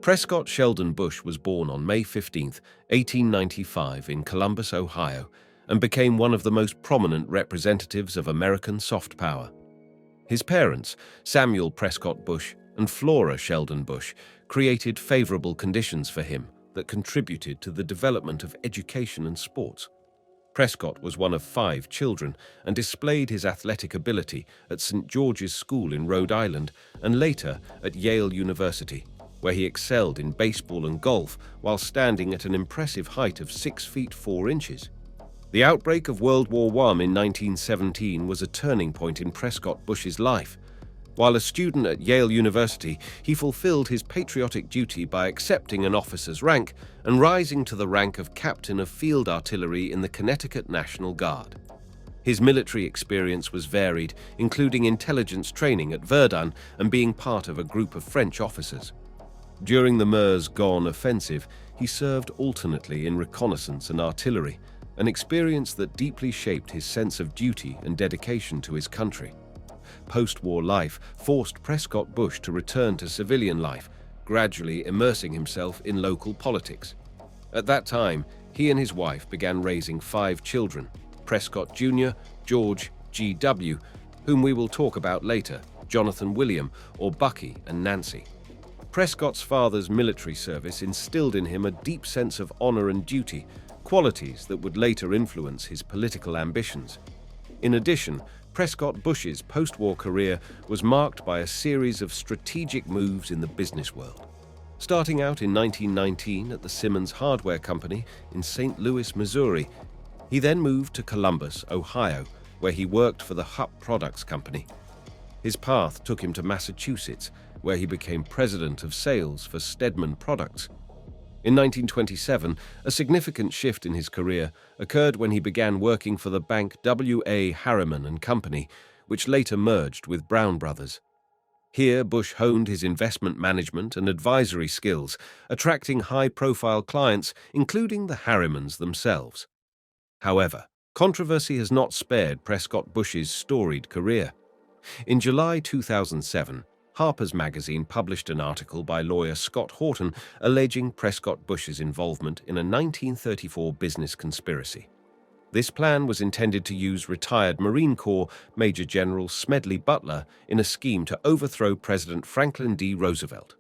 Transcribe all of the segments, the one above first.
Prescott Sheldon Bush was born on May 15, 1895 in Columbus, Ohio, and became one of the most prominent representatives of American soft power. His parents, Samuel Prescott Bush and Flora Sheldon Bush, created favorable conditions for him that contributed to the development of education and sports. Prescott was one of 5 children and displayed his athletic ability at St. George's School in Rhode Island and later at Yale University, where he excelled in baseball and golf while standing at an impressive height of 6 feet 4 inches. The outbreak of World War I in 1917 was a turning point in Prescott Bush's life. While a student at Yale University, he fulfilled his patriotic duty by accepting an officer's rank and rising to the rank of captain of field artillery in the Connecticut National Guard. His military experience was varied, including intelligence training at Verdun and being part of a group of French officers. During the Meuse-Gone offensive, he served alternately in reconnaissance and artillery, an experience that deeply shaped his sense of duty and dedication to his country. Post-war life forced Prescott Bush to return to civilian life, gradually immersing himself in local politics. At that time, he and his wife began raising 5 children, Prescott Jr., George, G.W., whom we will talk about later, Jonathan William, or Bucky and Nancy. Prescott's father's military service instilled in him a deep sense of honor and duty, qualities that would later influence his political ambitions. In addition, Prescott Bush's post-war career was marked by a series of strategic moves in the business world. Starting out in 1919 at the Simmons Hardware Company in St. Louis, Missouri, he then moved to Columbus, Ohio, where he worked for the Hupp Products Company. His path took him to Massachusetts, where he became president of sales for Stedman Products. In 1927, a significant shift in his career occurred when he began working for the bank W.A. Harriman & Company, which later merged with Brown Brothers. Here, Bush honed his investment management and advisory skills, attracting high-profile clients, including the Harrimans themselves. However, controversy has not spared Prescott Bush's storied career. In July 2007, Harper's Magazine published an article by lawyer Scott Horton alleging Prescott Bush's involvement in a 1934 business conspiracy. This plan was intended to use retired Marine Corps Major General Smedley Butler in a scheme to overthrow President Franklin D. Roosevelt.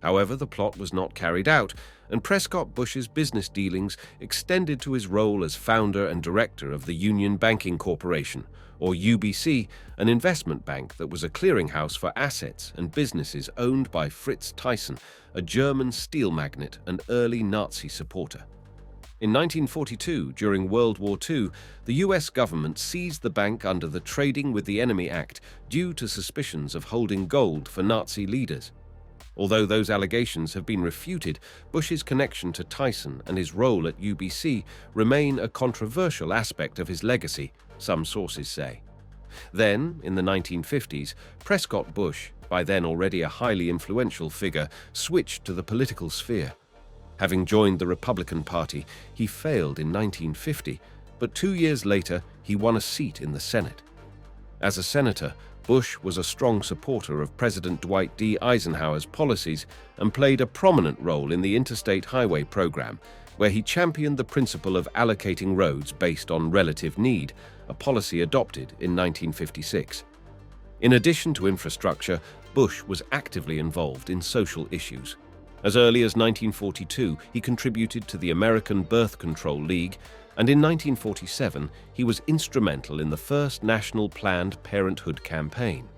However, the plot was not carried out, and Prescott Bush's business dealings extended to his role as founder and director of the Union Banking Corporation, or UBC, an investment bank that was a clearinghouse for assets and businesses owned by Fritz Thyssen, a German steel magnate and early Nazi supporter. In 1942, during World War II, the U.S. government seized the bank under the Trading with the Enemy Act due to suspicions of holding gold for Nazi leaders. Although those allegations have been refuted, Bush's connection to Thyssen and his role at UBC remain a controversial aspect of his legacy, some sources say. Then, in the 1950s, Prescott Bush, by then already a highly influential figure, switched to the political sphere. Having joined the Republican Party, he failed in 1950, but 2 years later he won a seat in the Senate. As a senator, Bush was a strong supporter of President Dwight D. Eisenhower's policies and played a prominent role in the Interstate Highway Program, where he championed the principle of allocating roads based on relative need, a policy adopted in 1956. In addition to infrastructure, Bush was actively involved in social issues. As early as 1942, he contributed to the American Birth Control League, and in 1947, he was instrumental in the first national Planned Parenthood campaign.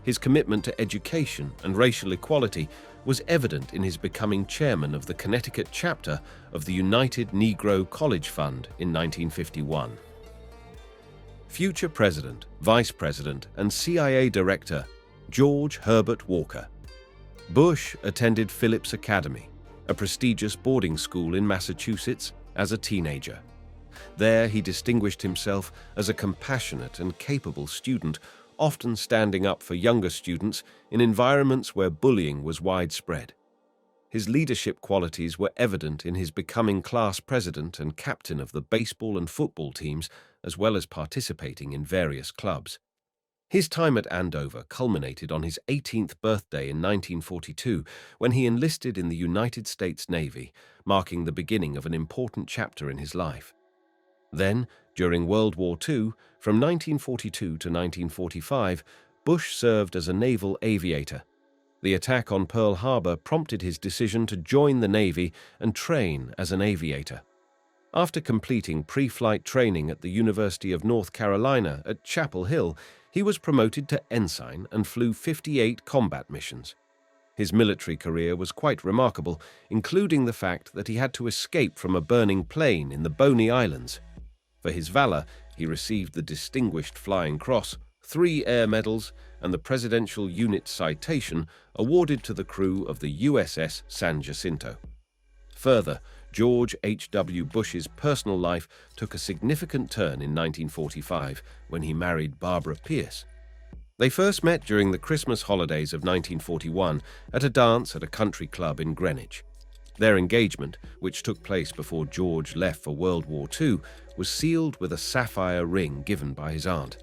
His commitment to education and racial equality was evident in his becoming chairman of the Connecticut chapter of the United Negro College Fund in 1951. Future President, Vice President, and CIA Director George Herbert Walker. Bush attended Phillips Academy, a prestigious boarding school in Massachusetts, as a teenager. There, he distinguished himself as a compassionate and capable student, often standing up for younger students in environments where bullying was widespread. His leadership qualities were evident in his becoming class president and captain of the baseball and football teams, as well as participating in various clubs. His time at Andover culminated on his 18th birthday in 1942 when he enlisted in the United States Navy, marking the beginning of an important chapter in his life. Then, during World War II, from 1942 to 1945, Bush served as a naval aviator. The attack on Pearl Harbor prompted his decision to join the Navy and train as an aviator. After completing pre-flight training at the University of North Carolina at Chapel Hill, he was promoted to ensign and flew 58 combat missions. His military career was quite remarkable, including the fact that he had to escape from a burning plane in the Boney Islands. For his valor, he received the Distinguished Flying Cross, 3 Air Medals, and the Presidential Unit Citation awarded to the crew of the USS San Jacinto. Further, George H.W. Bush's personal life took a significant turn in 1945 when he married Barbara Pierce. They first met during the Christmas holidays of 1941 at a dance at a country club in Greenwich. Their engagement, which took place before George left for World War II, was sealed with a sapphire ring given by his aunt.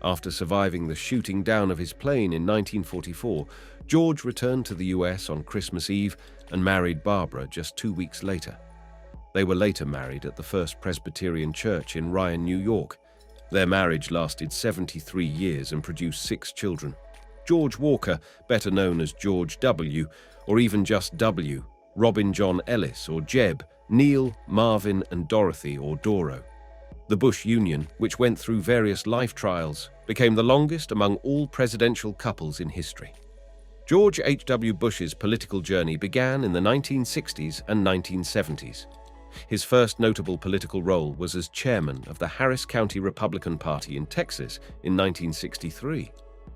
After surviving the shooting down of his plane in 1944, George returned to the US on Christmas Eve and married Barbara just 2 weeks later. They were later married at the First Presbyterian Church in Ryan, New York. Their marriage lasted 73 years and produced 6 children. George Walker, better known as George W., or even just W., Robin John Ellis, or Jeb, Neil, Marvin, and Dorothy, or Doro. The Bush Union, which went through various life trials, became the longest among all presidential couples in history. George H.W. Bush's political journey began in the 1960s and 1970s. His first notable political role was as chairman of the Harris County Republican Party in Texas in 1963.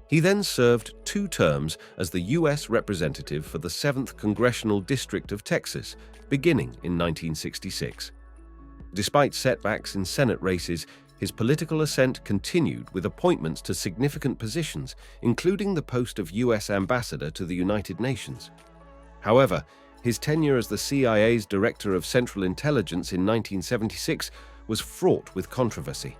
He then served 2 terms as the U.S. representative for the 7th Congressional District of Texas, beginning in 1966. Despite setbacks in Senate races, his political ascent continued with appointments to significant positions, including the post of U.S. ambassador to the United Nations. However, his tenure as the CIA's Director of Central Intelligence in 1976 was fraught with controversy.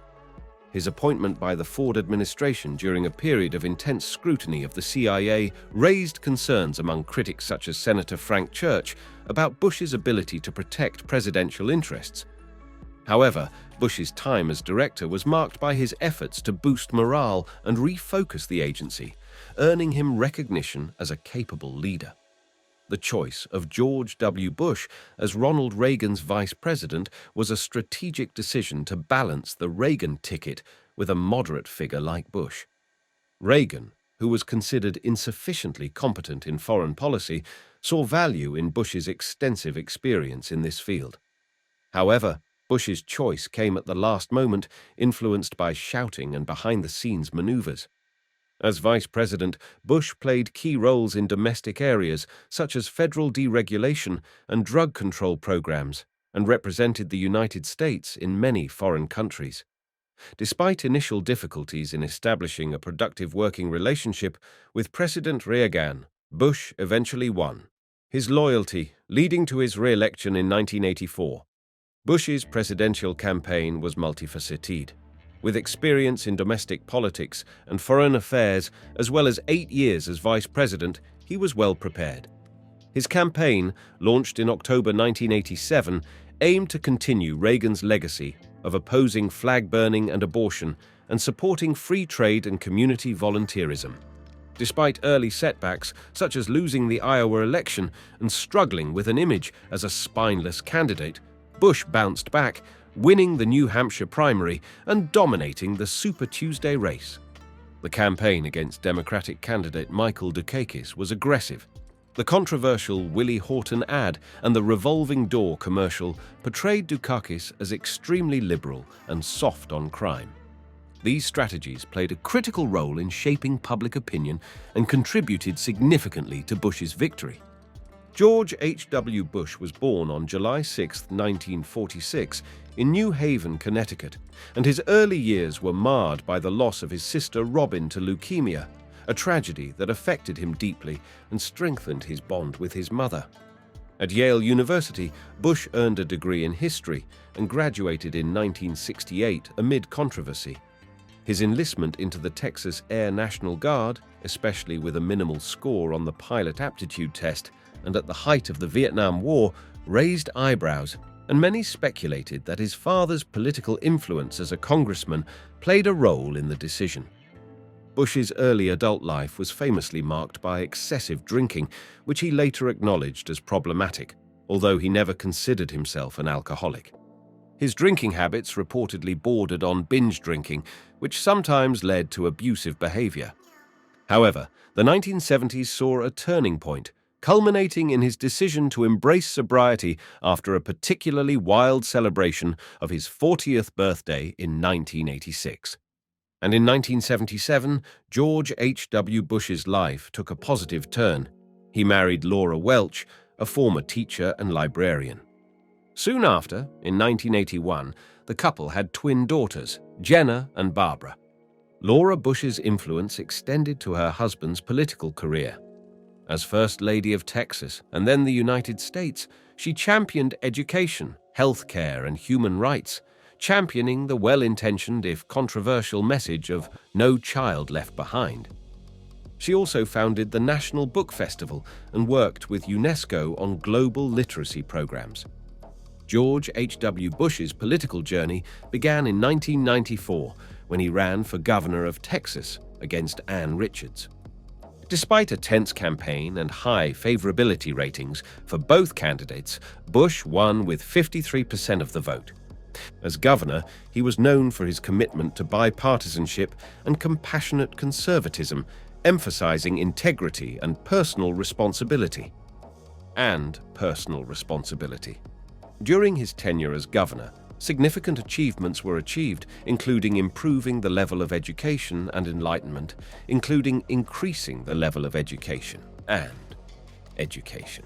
His appointment by the Ford administration during a period of intense scrutiny of the CIA raised concerns among critics such as Senator Frank Church about Bush's ability to protect presidential interests. However, Bush's time as director was marked by his efforts to boost morale and refocus the agency, earning him recognition as a capable leader. The choice of George W. Bush as Ronald Reagan's vice president was a strategic decision to balance the Reagan ticket with a moderate figure like Bush. Reagan, who was considered insufficiently competent in foreign policy, saw value in Bush's extensive experience in this field. However, Bush's choice came at the last moment, influenced by shouting and behind-the-scenes maneuvers. As vice president, Bush played key roles in domestic areas such as federal deregulation and drug control programs, and represented the United States in many foreign countries. Despite initial difficulties in establishing a productive working relationship with President Reagan, Bush eventually won. His loyalty leading to his re-election in 1984. Bush's presidential campaign was multifaceted. With experience in domestic politics and foreign affairs, as well as 8 years as vice president, he was well prepared. His campaign, launched in October 1987, aimed to continue Reagan's legacy of opposing flag-burning and abortion and supporting free trade and community volunteerism. Despite early setbacks, such as losing the Iowa election and struggling with an image as a spineless candidate, Bush bounced back, winning the New Hampshire primary and dominating the Super Tuesday race. The campaign against Democratic candidate Michael Dukakis was aggressive. The controversial Willie Horton ad and the revolving door commercial portrayed Dukakis as extremely liberal and soft on crime. These strategies played a critical role in shaping public opinion and contributed significantly to Bush's victory. George H.W. Bush was born on July 6, 1946, in New Haven, Connecticut, and his early years were marred by the loss of his sister Robin to leukemia, a tragedy that affected him deeply and strengthened his bond with his mother. At Yale University, Bush earned a degree in history and graduated in 1968 amid controversy. His enlistment into the Texas Air National Guard, especially with a minimal score on the pilot aptitude test and at the height of the Vietnam War, raised eyebrows, and many speculated that his father's political influence as a congressman played a role in the decision. Bush's early adult life was famously marked by excessive drinking, which he later acknowledged as problematic, although he never considered himself an alcoholic. His drinking habits reportedly bordered on binge drinking, which sometimes led to abusive behavior. However, the 1970s saw a turning point, culminating in his decision to embrace sobriety after a particularly wild celebration of his 40th birthday in 1986. And in 1977, George H.W. Bush's life took a positive turn. He married Laura Welch, a former teacher and librarian. Soon after, in 1981, the couple had twin daughters, Jenna and Barbara. Laura Bush's influence extended to her husband's political career. As First Lady of Texas and then the United States, she championed education, health care, and human rights, championing the well-intentioned if controversial message of no child left behind. She also founded the National Book Festival and worked with UNESCO on global literacy programs. George H.W. Bush's political journey began in 1994 when he ran for governor of Texas against Ann Richards. Despite a tense campaign and high favorability ratings for both candidates, Bush won with 53% of the vote. As governor, he was known for his commitment to bipartisanship and compassionate conservatism, emphasizing integrity and personal responsibility. During his tenure as governor, significant achievements were achieved, including improving the level of education and enlightenment, including increasing the level of education and education.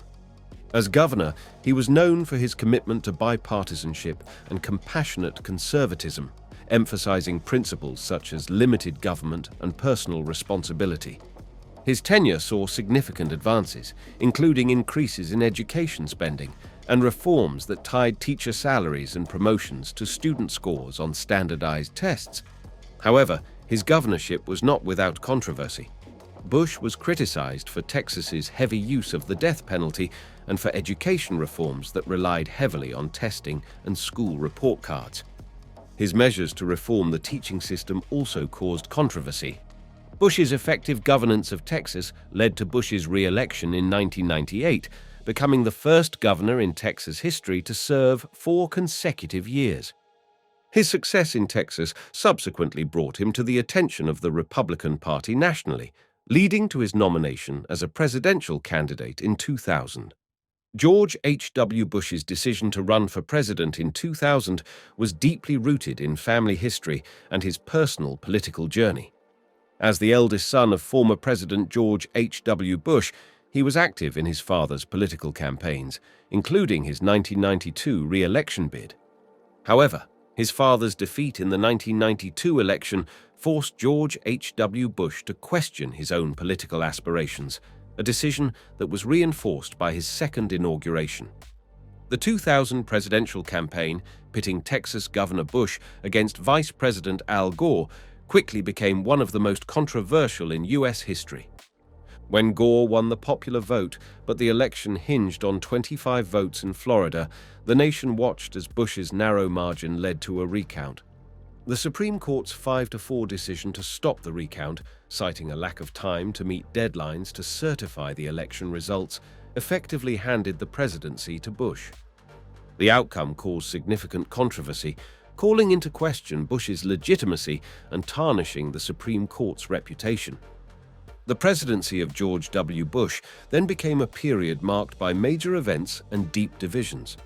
As governor, he was known for his commitment to bipartisanship and compassionate conservatism, emphasizing principles such as limited government and personal responsibility. His tenure saw significant advances, including increases in education spending and reforms that tied teacher salaries and promotions to student scores on standardized tests. However, his governorship was not without controversy. Bush was criticized for Texas's heavy use of the death penalty and for education reforms that relied heavily on testing and school report cards. His measures to reform the teaching system also caused controversy. Bush's effective governance of Texas led to Bush's re-election in 1998, becoming the first governor in Texas history to serve 4 consecutive years. His success in Texas subsequently brought him to the attention of the Republican Party nationally, leading to his nomination as a presidential candidate in 2000. George H.W. Bush's decision to run for president in 2000 was deeply rooted in family history and his personal political journey. As the eldest son of former President George H.W. Bush, he was active in his father's political campaigns, including his 1992 re-election bid. However, his father's defeat in the 1992 election forced George H.W. Bush to question his own political aspirations, a decision that was reinforced by his second inauguration. The 2000 presidential campaign, pitting Texas Governor Bush against Vice President Al Gore, quickly became one of the most controversial in U.S. history. When Gore won the popular vote, but the election hinged on 25 votes in Florida, the nation watched as Bush's narrow margin led to a recount. The Supreme Court's 5-4 decision to stop the recount, citing a lack of time to meet deadlines to certify the election results, effectively handed the presidency to Bush. The outcome caused significant controversy, calling into question Bush's legitimacy and tarnishing the Supreme Court's reputation. The presidency of George W. Bush then became a period marked by major events and deep divisions.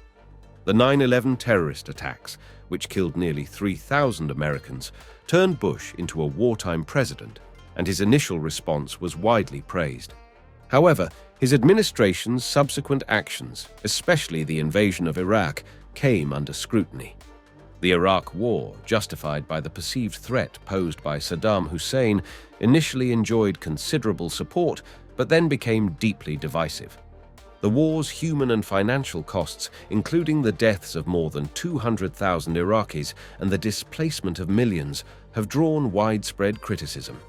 The 9/11 terrorist attacks, which killed nearly 3,000 Americans, turned Bush into a wartime president, and his initial response was widely praised. However, his administration's subsequent actions, especially the invasion of Iraq, came under scrutiny. The Iraq War, justified by the perceived threat posed by Saddam Hussein, initially enjoyed considerable support, but then became deeply divisive. The war's human and financial costs, including the deaths of more than 200,000 Iraqis and the displacement of millions, have drawn widespread criticism.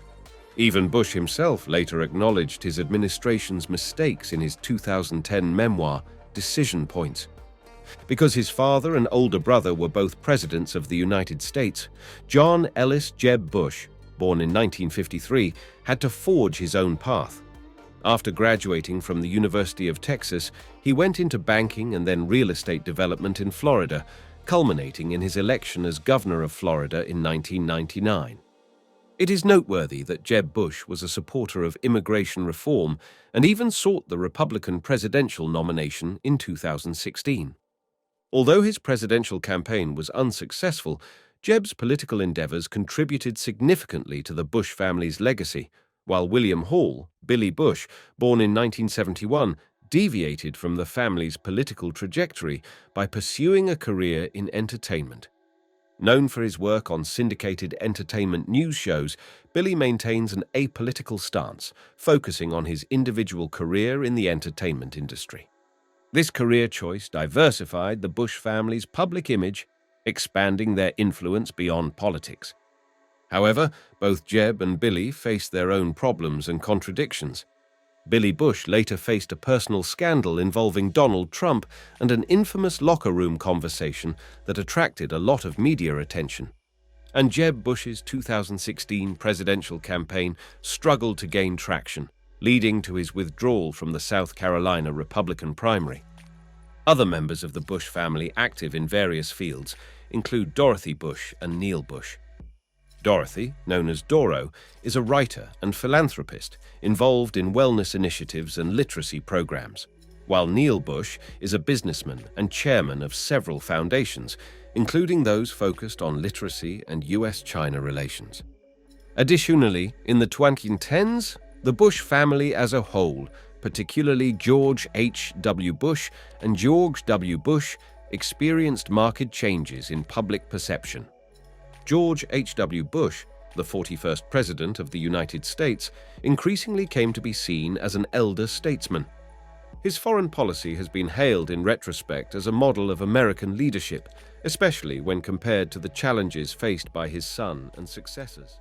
Even Bush himself later acknowledged his administration's mistakes in his 2010 memoir, Decision Points. Because his father and older brother were both presidents of the United States, John Ellis Jeb Bush, born in 1953, had to forge his own path. After graduating from the University of Texas, he went into banking and then real estate development in Florida, culminating in his election as governor of Florida in 1999. It is noteworthy that Jeb Bush was a supporter of immigration reform and even sought the Republican presidential nomination in 2016. Although his presidential campaign was unsuccessful, Jeb's political endeavors contributed significantly to the Bush family's legacy, while William Hall, Billy Bush, born in 1971, deviated from the family's political trajectory by pursuing a career in entertainment. Known for his work on syndicated entertainment news shows, Billy maintains an apolitical stance, focusing on his individual career in the entertainment industry. This career choice diversified the Bush family's public image, expanding their influence beyond politics. However, both Jeb and Billy faced their own problems and contradictions. Billy Bush later faced a personal scandal involving Donald Trump and an infamous locker room conversation that attracted a lot of media attention. And Jeb Bush's 2016 presidential campaign struggled to gain traction, leading to his withdrawal from the South Carolina Republican primary. Other members of the Bush family active in various fields include Dorothy Bush and Neil Bush. Dorothy, known as Doro, is a writer and philanthropist involved in wellness initiatives and literacy programs, while Neil Bush is a businessman and chairman of several foundations, including those focused on literacy and U.S.-China relations. Additionally, in the 2010s, the Bush family as a whole, particularly George H.W. Bush and George W. Bush, experienced marked changes in public perception. George H.W. Bush, the 41st President of the United States, increasingly came to be seen as an elder statesman. His foreign policy has been hailed in retrospect as a model of American leadership, especially when compared to the challenges faced by his son and successors.